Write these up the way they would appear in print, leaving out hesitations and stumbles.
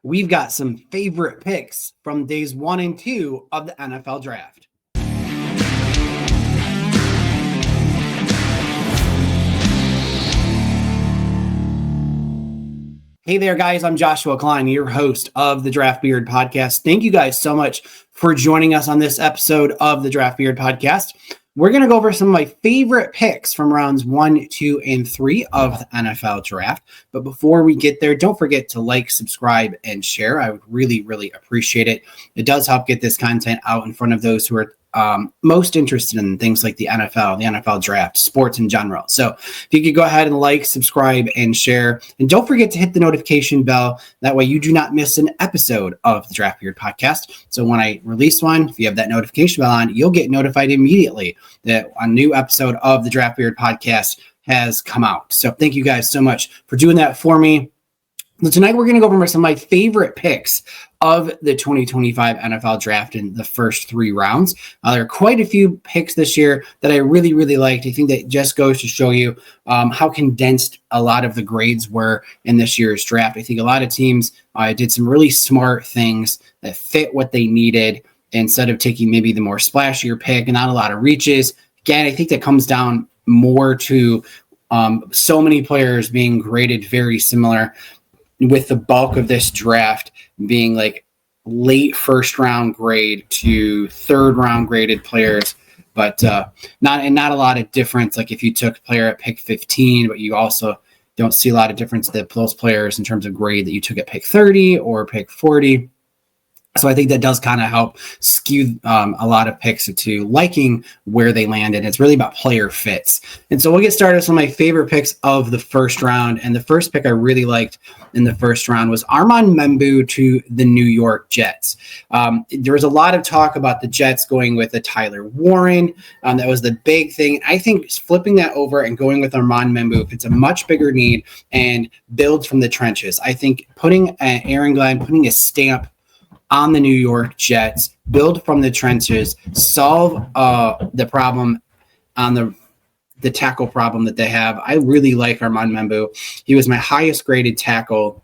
we've got some favorite picks from days 1 and 2 of the NFL draft. Hey there, guys. I'm Joshua Klein, your host of the Draft Beard Podcast. Thank you guys so much for joining us on this episode of the Draft Beard Podcast. We're going to go over some of my favorite picks from rounds 1, 2, and 3 of the NFL draft. But before we get there, don't forget to like, subscribe, and share. I would really, really appreciate it. It does help get this content out in front of those who are most interested in things like the NFL draft, sports in general. So if you could go ahead and like, subscribe, and share. And don't forget to hit the notification bell. That way you do not miss an episode of the Draft Beard Podcast. So when I release one, if you have that notification bell on, you'll get notified immediately that a new episode of the Draft Beard Podcast has come out. So thank you guys so much for doing that for me. So tonight we're going to go over some of my favorite picks of the 2025 NFL draft in the first 3 rounds. There are quite a few picks this year that I really, really liked. I think that just goes to show you how condensed a lot of the grades were in this year's draft. I think a lot of teams did some really smart things that fit what they needed instead of taking maybe the more splashier pick and not a lot of reaches. Again, I think that comes down more to so many players being graded very similar, with the bulk of this draft being like late first round grade to third round graded players, but not a lot of difference. Like if you took a player at pick 15, but you also don't see a lot of difference to those players in terms of grade that you took at pick 30 or pick 40. So I think that does kind of help skew a lot of picks to liking where they landed. It's really about player fits. And so we'll get started with some of my favorite picks of the first round. And the first pick I really liked in the first round was Armand Membu to the New York Jets. There was a lot of talk about the Jets going with a Tyler Warren. That was the big thing. I think flipping that over and going with Armand Membu, it's a much bigger need and builds from the trenches. I think putting Aaron Glenn, putting a stamp on the New York Jets, build from the trenches, solve the problem on the tackle problem that they have. I really like Armand Membu. He was my highest graded tackle.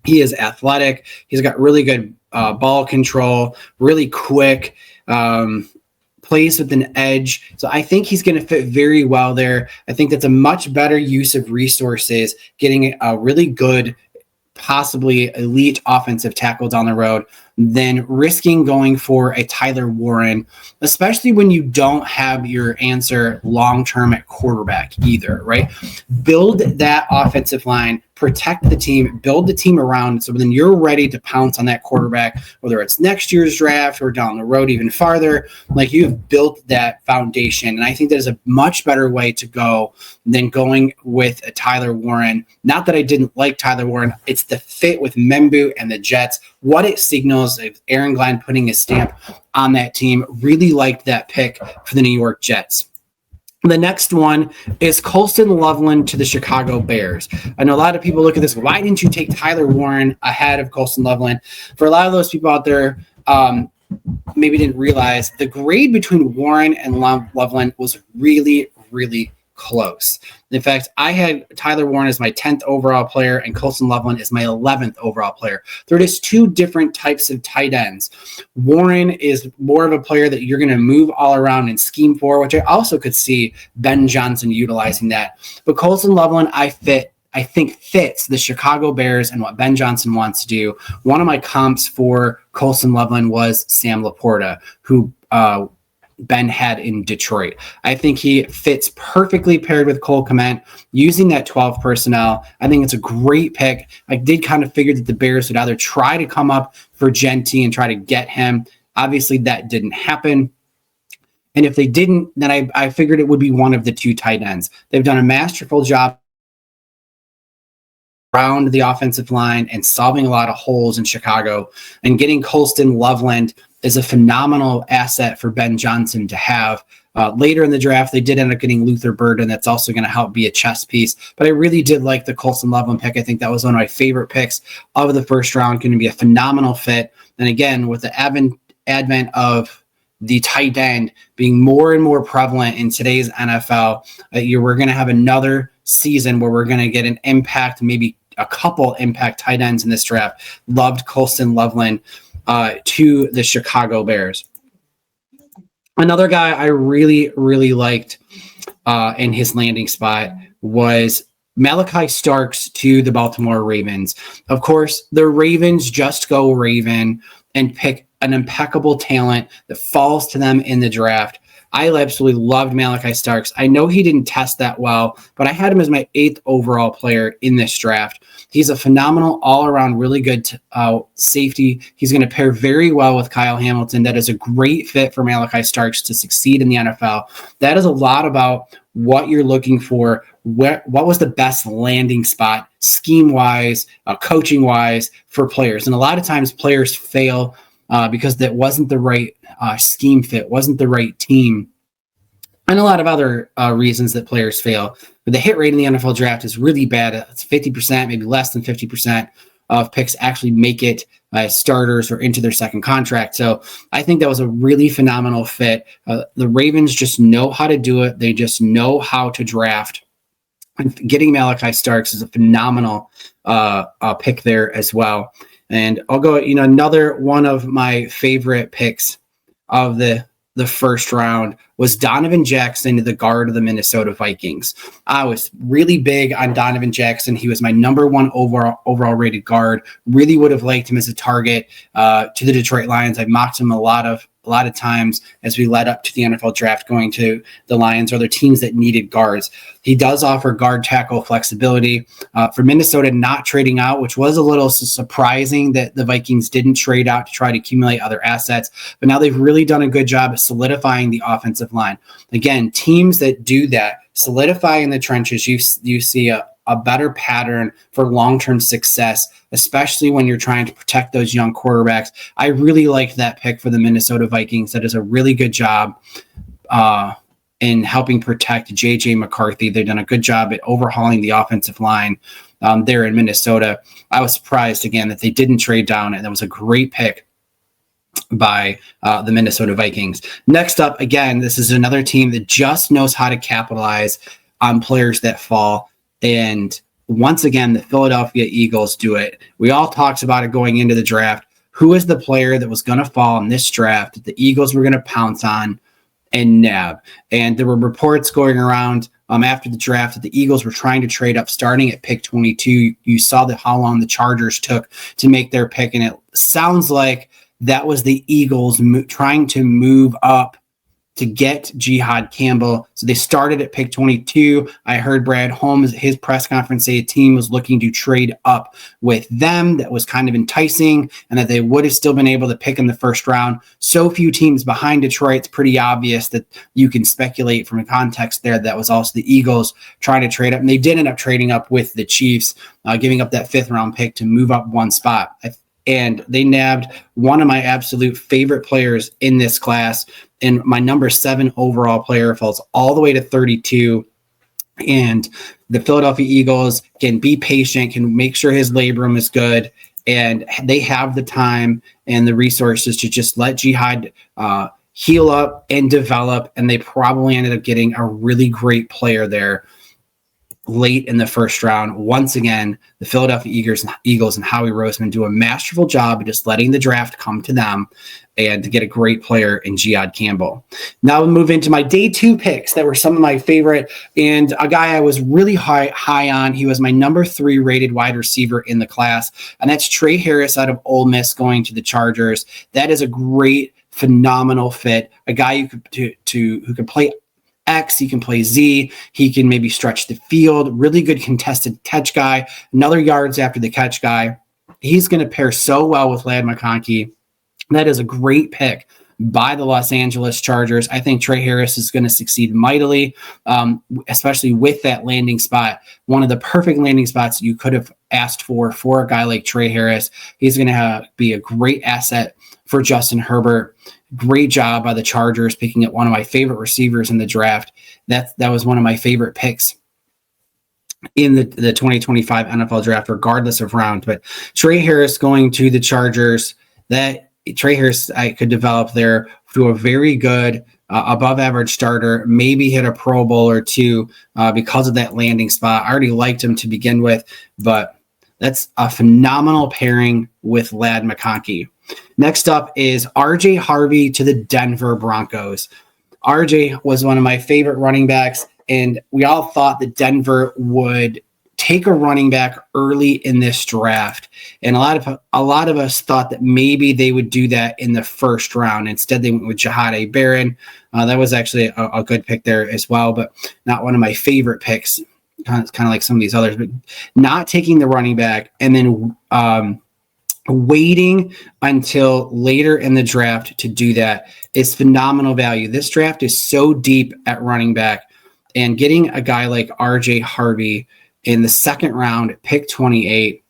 He is athletic. He's got really good ball control, really quick, plays with an edge. So I think he's going to fit very well there. I think that's a much better use of resources, getting a really good, possibly elite offensive tackle down the road than risking going for a Tyler Warren, especially when you don't have your answer long-term at quarterback either, right? Build that offensive line, protect the team, build the team around so then you're ready to pounce on that quarterback, whether it's next year's draft or down the road even farther. Like, you've built that foundation. And I think that is a much better way to go than going with a Tyler Warren. Not that I didn't like Tyler Warren. It's the fit with Membu and the Jets, what it signals of Aaron Glenn putting his stamp on that team. Really liked that pick for the New York Jets. The next one is Colston Loveland to the Chicago Bears. I know a lot of people look at this. Why didn't you take Tyler Warren ahead of Colston Loveland? For a lot of those people out there, maybe didn't realize the grade between Warren and Loveland was really, really close. In fact, I had Tyler Warren as my 10th overall player and Colston Loveland as my 11th overall player. They're just two different types of tight ends. Warren is more of a player that you're going to move all around and scheme for, which I also could see Ben Johnson utilizing that. But Colston Loveland, I think fits the Chicago Bears and what Ben Johnson wants to do. One of my comps for Colston Loveland was Sam Laporta, who Ben had in Detroit. I think he fits perfectly paired with Cole Kmet, using that 12 personnel. I think it's a great pick. I did kind of figure that the Bears would either try to come up for Genty and try to get him. Obviously, that didn't happen. And if they didn't, then I figured it would be one of the two tight ends. They've done a masterful job around the offensive line and solving a lot of holes in Chicago, and getting Colston Loveland is a phenomenal asset for Ben Johnson to have. Later in the draft, they did end up getting Luther Burden. That's also going to help be a chess piece. But I really did like the Colston Loveland pick. I think that was one of my favorite picks of the first round. Going to be a phenomenal fit. And again, with the advent of the tight end being more and more prevalent in today's NFL, we're going to have another season where we're going to get an impact, maybe a couple impact tight ends in this draft. Loved Colston Loveland to the Chicago Bears. Another guy I really, really liked in his landing spot was Malachi Starks to the Baltimore Ravens. Of course, the Ravens just go Raven and pick an impeccable talent that falls to them in the draft. I absolutely loved Malachi Starks. I know he didn't test that well, but I had him as my 8th overall player in this draft. He's a phenomenal all-around, really good safety. He's going to pair very well with Kyle Hamilton. That is a great fit for Malachi Starks to succeed in the NFL. That is a lot about what you're looking for. What was the best landing spot, scheme-wise, coaching-wise, for players? And a lot of times players fail because that wasn't the right scheme fit, wasn't the right team, and a lot of other reasons that players fail. But the hit rate in the NFL draft is really bad. It's 50%, maybe less than 50% of picks actually make it starters or into their second contract. So I think that was a really phenomenal fit. The Ravens just know how to do it. They just know how to draft. And getting Malachi Starks is a phenomenal pick there as well. And I'll go, another one of my favorite picks of the first round was Donovan Jackson, the guard of the Minnesota Vikings. I was really big on Donovan Jackson. He was my number 1 overall rated guard. Really would have liked him as a target to the Detroit Lions. I mocked him a lot of times as we led up to the NFL draft, going to the Lions or other teams that needed guards. He does offer guard tackle flexibility. For Minnesota not trading out, which was a little surprising that the Vikings didn't trade out to try to accumulate other assets, but now they've really done a good job of solidifying the offensive line. Again, teams that do that, solidify in the trenches, you see a better pattern for long-term success, especially when you're trying to protect those young quarterbacks. I really liked that pick for the Minnesota Vikings. That is a really good job in helping protect J.J. McCarthy. They've done a good job at overhauling the offensive line there in Minnesota. I was surprised, again, that they didn't trade down, and that was a great pick by the Minnesota Vikings. Next up, again, this is another team that just knows how to capitalize on players that fall. And once again, the Philadelphia Eagles do it. We all talked about it going into the draft. Who is the player that was going to fall in this draft that the Eagles were going to pounce on and nab? And there were reports going around after the draft that the Eagles were trying to trade up starting at pick 22. You saw how long the Chargers took to make their pick, and it sounds like that was the Eagles trying to move up to get Jihad Campbell. So they started at pick 22. I heard Brad Holmes, his press conference, say a team was looking to trade up with them. That was kind of enticing, and that they would have still been able to pick in the first round. So few teams behind Detroit, it's pretty obvious that you can speculate from a context there that was also the Eagles trying to trade up. And they did end up trading up with the Chiefs, giving up that 5th round pick to move up one spot. And they nabbed one of my absolute favorite players in this class. And my number 7 overall player falls all the way to 32. And the Philadelphia Eagles can be patient, can make sure his labrum is good. And they have the time and the resources to just let Jihad heal up and develop. And they probably ended up getting a really great player there late in the first round. Once again, the Philadelphia Eagles and Howie Roseman do a masterful job of just letting the draft come to them and to get a great player in Jihad Campbell. Now we'll move into my day 2 picks that were some of my favorite, and a guy I was really high on. He was my number 3 rated wide receiver in the class, and that's Trey Harris out of Ole Miss going to the Chargers. That is a great, phenomenal fit. A guy who could play X, he can play Z, he can maybe stretch the field, really good contested catch guy, another yards after the catch guy. He's going to pair so well with Ladd McConkey. That is a great pick by the Los Angeles Chargers. I think Trey Harris is going to succeed mightily, especially with that landing spot. One of the perfect landing spots you could have asked for a guy like Trey Harris. He's going to be a great asset for Justin Herbert. Great job by the Chargers picking up one of my favorite receivers in the draft. That was one of my favorite picks in the 2025 NFL draft, regardless of round. But Trey Harris going to the Chargers, that Trey Harris I could develop there to a very good above average starter, maybe hit a Pro Bowl or two because of that landing spot. I already liked him to begin with, but That's a phenomenal pairing with Ladd McConkey. Next up is RJ Harvey to the Denver Broncos. RJ was one of my favorite running backs, and we all thought that Denver would take a running back early in this draft. And a lot of us thought that maybe they would do that in the first round. Instead, they went with Jahadae Barron. That was actually a good pick there as well, but not one of my favorite picks. Kind of like some of these others, but not taking the running back and then waiting until later in the draft to do that is phenomenal value. This draft is so deep at running back, and getting a guy like RJ Harvey in the second round, pick 28,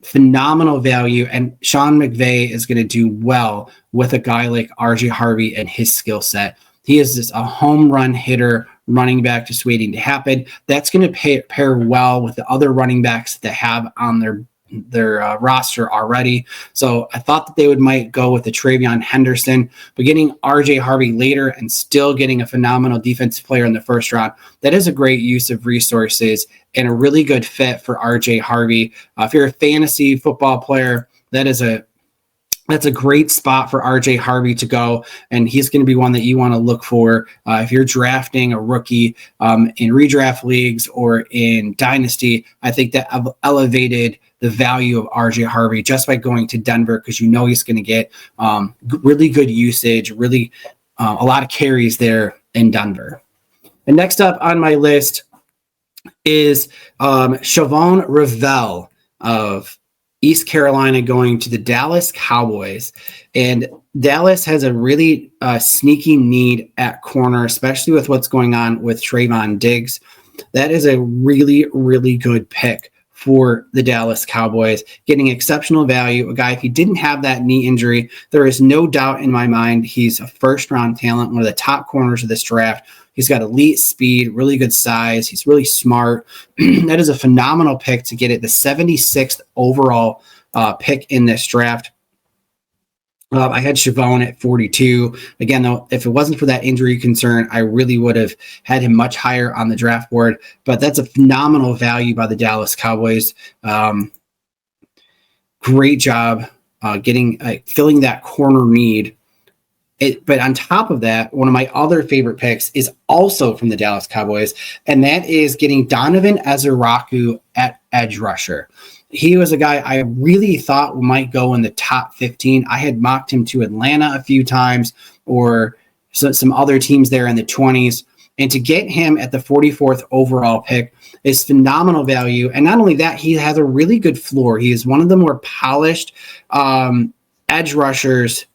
phenomenal value. And Sean McVay is going to do well with a guy like RJ Harvey and his skill set. He is just a home run hitter, running back, just waiting to happen. That's going to pair well with the other running backs that have on their roster already. So I thought that they might go with the Travion Henderson, but getting RJ Harvey later and still getting a phenomenal defensive player in the first round, that is a great use of resources and a really good fit for RJ Harvey. If you're a fantasy football player, that's a great spot for RJ Harvey to go, and he's going to be one that you want to look for if you're drafting a rookie in redraft leagues or in Dynasty. I think that I've elevated the value of RJ Harvey just by going to Denver, because you know he's going to get really good usage, really a lot of carries there in Denver. And next up on my list is Shavon Revel of East Carolina going to the Dallas Cowboys. And Dallas has a really sneaky need at corner, especially with what's going on with Trayvon Diggs. That is a really, really good pick for the Dallas Cowboys, getting exceptional value. A guy, if he didn't have that knee injury, there is no doubt in my mind he's a first-round talent, one of the top corners of this draft. He's got elite speed, really good size. He's really smart. That is a phenomenal pick to get it, the 76th overall pick in this draft. I had Shavon at 42. Again, though, if it wasn't for that injury concern, I really would have had him much higher on the draft board. But that's a phenomenal value by the Dallas Cowboys. Great job filling that corner need. But on top of that, one of my other favorite picks is also from the Dallas Cowboys, and that is getting Donovan Ezeraku at edge rusher. He was a guy I really thought might go in the top 15. I had mocked him to Atlanta a few times, or some other teams there in the 20s. And to get him at the 44th overall pick is phenomenal value. And not only that, he has a really good floor. He is one of the more polished edge rushers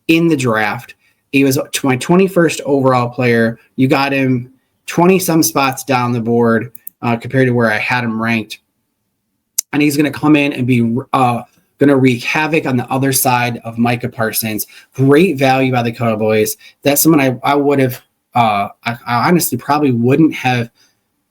in the draft. He was my 21st overall player. You got him 20-some spots down the board compared to where I had him ranked. And he's going to come in and be going to wreak havoc on the other side of Micah Parsons. Great value by the Cowboys. That's someone I would have, I honestly probably wouldn't have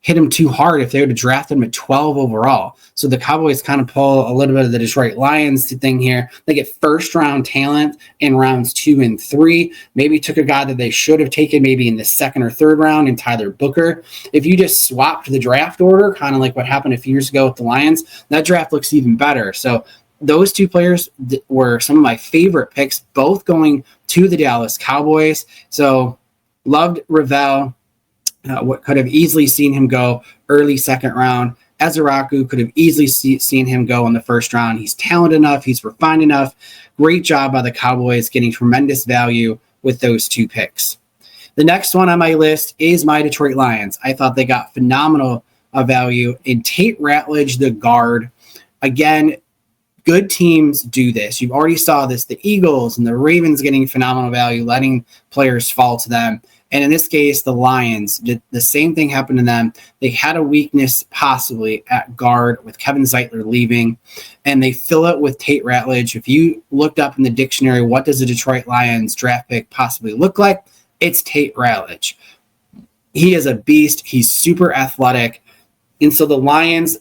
hit him too hard if they would have drafted him at 12 overall. So the Cowboys kind of pull a little bit of the Detroit Lions thing here. They get first-round talent in rounds 2 and 3. Maybe took a guy that they should have taken maybe in the second or third round in Tyler Booker. If you just swapped the draft order, kind of like what happened a few years ago with the Lions, that draft looks even better. So those two players were some of my favorite picks, both going to the Dallas Cowboys. So loved Revel. What could have easily seen him go early second round. Ezeraku could have easily seen him go in the first round. He's talented enough. He's refined enough. Great job by the Cowboys getting tremendous value with those two picks. The next one on my list is my Detroit Lions. I thought they got phenomenal value in Tate Ratledge, the guard. Again, good teams do this. You've already saw this. The Eagles and the Ravens getting phenomenal value, letting players fall to them. And in this case, the Lions, the same thing happened to them. They had a weakness possibly at guard with Kevin Zeitler leaving, and they fill it with Tate Ratledge. If you looked up in the dictionary, what does a Detroit Lions draft pick possibly look like? It's Tate Ratledge. He is a beast. He's super athletic. And so the Lions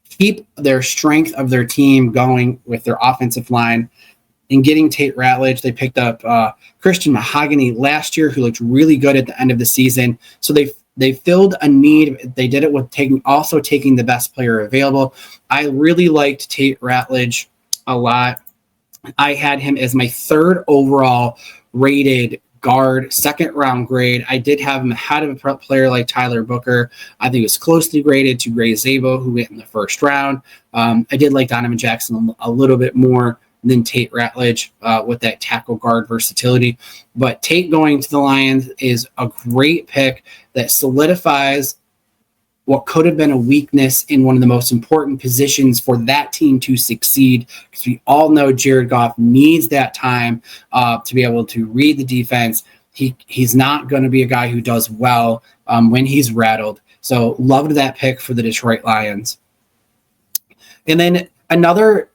keep their strength of their team going with their offensive line. In getting Tate Ratledge, they picked up Christian Mahogany last year, who looked really good at the end of the season. So they they filled a need. They did it with taking the best player available. I really liked Tate Ratledge a lot. I had him as my third overall rated guard, second round grade. I did have him ahead of a player like Tyler Booker. I think it was closely graded to Ray Zabo, who went in the first round. I did like Donovan Jackson a little bit more than Tate Ratledge with that tackle guard versatility. But Tate going to the Lions is a great pick that solidifies what could have been a weakness in one of the most important positions for that team to succeed, because we all know Jared Goff needs that time to be able to read the defense. He's not going to be a guy who does well when he's rattled. So loved that pick for the Detroit Lions. And then another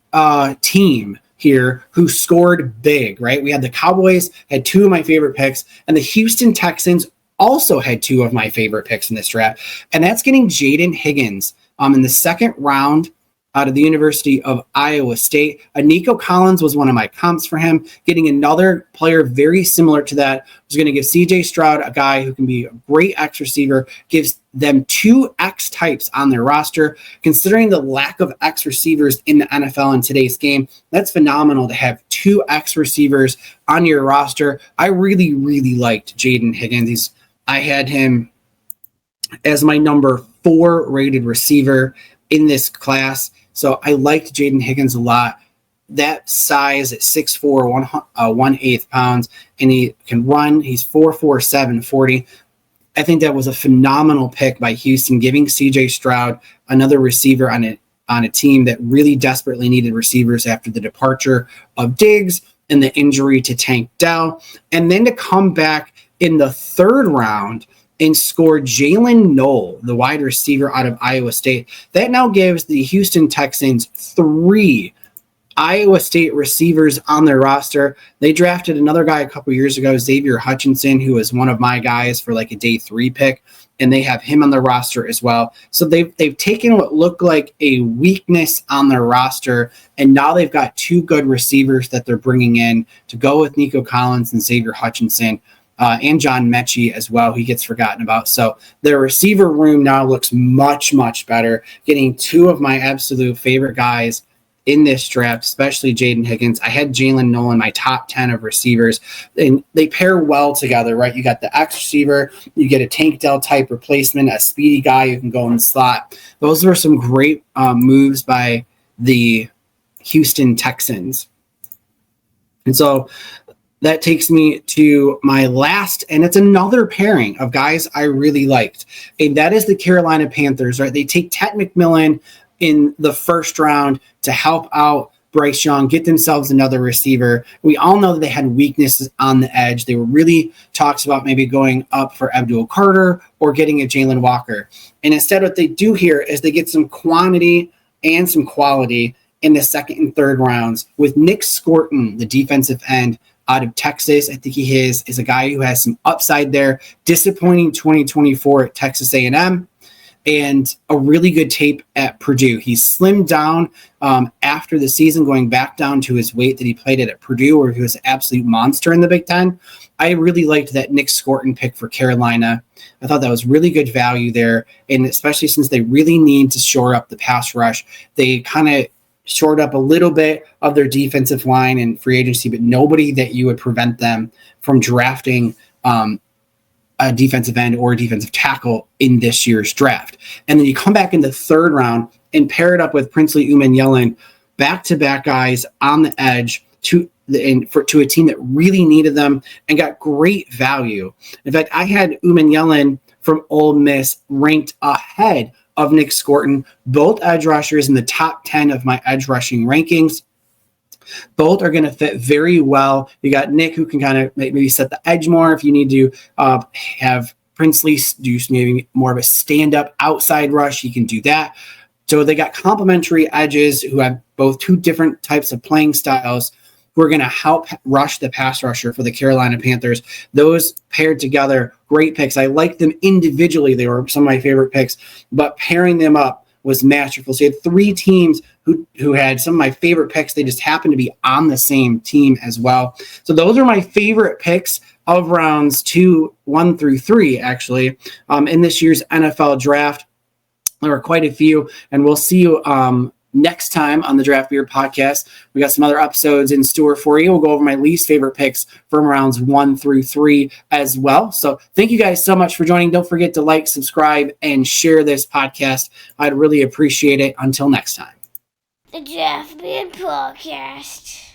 team here who scored big, right? We had the Cowboys, had two of my favorite picks, and the Houston Texans also had two of my favorite picks in this draft, and that's getting Jaden Higgins in the second round out of the University of Iowa State. Nico Collins was one of my comps for him. Getting another player very similar to that was going to give CJ Stroud, a guy who can be a great X receiver, gives them two X types on their roster. Considering the lack of X receivers in the NFL in today's game, that's phenomenal to have two X receivers on your roster. I really, really liked Jaden Higgins. I had him as my number 4 rated receiver in this class. So I liked Jaden Higgins a lot. That size at 6'4", 1/8 pounds, and he can run. He's 4'4", 740. I think that was a phenomenal pick by Houston, giving CJ Stroud another receiver on a team that really desperately needed receivers after the departure of Diggs and the injury to Tank Dell. And then to come back in the third round and score Jalen Noel, the wide receiver out of Iowa State. That now gives the Houston Texans 3 Iowa State receivers on their roster. They drafted another guy a couple years ago, Xavier Hutchinson, who was one of my guys for like a day 3 pick, and they have him on the roster as well. So they've taken what looked like a weakness on their roster, and now they've got 2 good receivers that they're bringing in to go with Nico Collins and Xavier Hutchinson. And John Mechie as well, he gets forgotten about. So their receiver room now looks much, much better, getting 2 of my absolute favorite guys in this draft, especially Jaden Higgins. I had Jalen Noel in my top 10 of receivers, and they pair well together, right? You got the X receiver, you get a Tank Dell type replacement, a speedy guy who can go in the slot. Those were some great moves by the Houston Texans. And so that takes me to my last, and it's another pairing of guys I really liked, and that is the Carolina Panthers, right? They take Ted McMillan in the first round to help out Bryce Young, get themselves another receiver. We all know that they had weaknesses on the edge. They were really talks about maybe going up for Abdul Carter or getting a Jalen Walker. And instead what they do here is they get some quantity and some quality in the second and third rounds with Nick Scorton, the defensive end out of Texas. I think he is a guy who has some upside there. Disappointing 2024 at Texas A&M, and a really good tape at Purdue. He slimmed down after the season, going back down to his weight that he played at Purdue, where he was an absolute monster in the Big Ten. I really liked that Nick Scorton pick for Carolina. I thought that was really good value there, and especially since they really need to shore up the pass rush. They kind of shored up a little bit of their defensive line in free agency, but nobody that you would prevent them from drafting a defensive end or a defensive tackle in this year's draft. And then you come back in the third round and pair it up with Princely Umanmielen, back-to-back guys on the edge to a team that really needed them and got great value. In fact, I had Umanmielen from Ole Miss ranked ahead of Nick Scorton, both edge rushers in the top 10 of my edge rushing rankings. Both are going to fit very well. You got Nick, who can kind of maybe set the edge more if you need to have Princely do maybe more of a stand-up outside rush. He can do that. So they got complementary edges who have both 2 different types of playing styles who are going to help rush the pass rusher for the Carolina Panthers. Those paired together, great picks. I like them individually. They were some of my favorite picks, but pairing them up was masterful. So you had 3 teams who had some of my favorite picks. They just happened to be on the same team as well. So those are my favorite picks of rounds 1 through 3, actually, in this year's NFL draft. There were quite a few, and we'll see you next time on the Draft Beard podcast. We got some other episodes in store for you. We'll go over my least favorite picks from rounds 1 through 3 as well. So thank you guys so much for joining. Don't forget to like, subscribe, and share this podcast. I'd really appreciate it. Until next time. The Draft Beard podcast.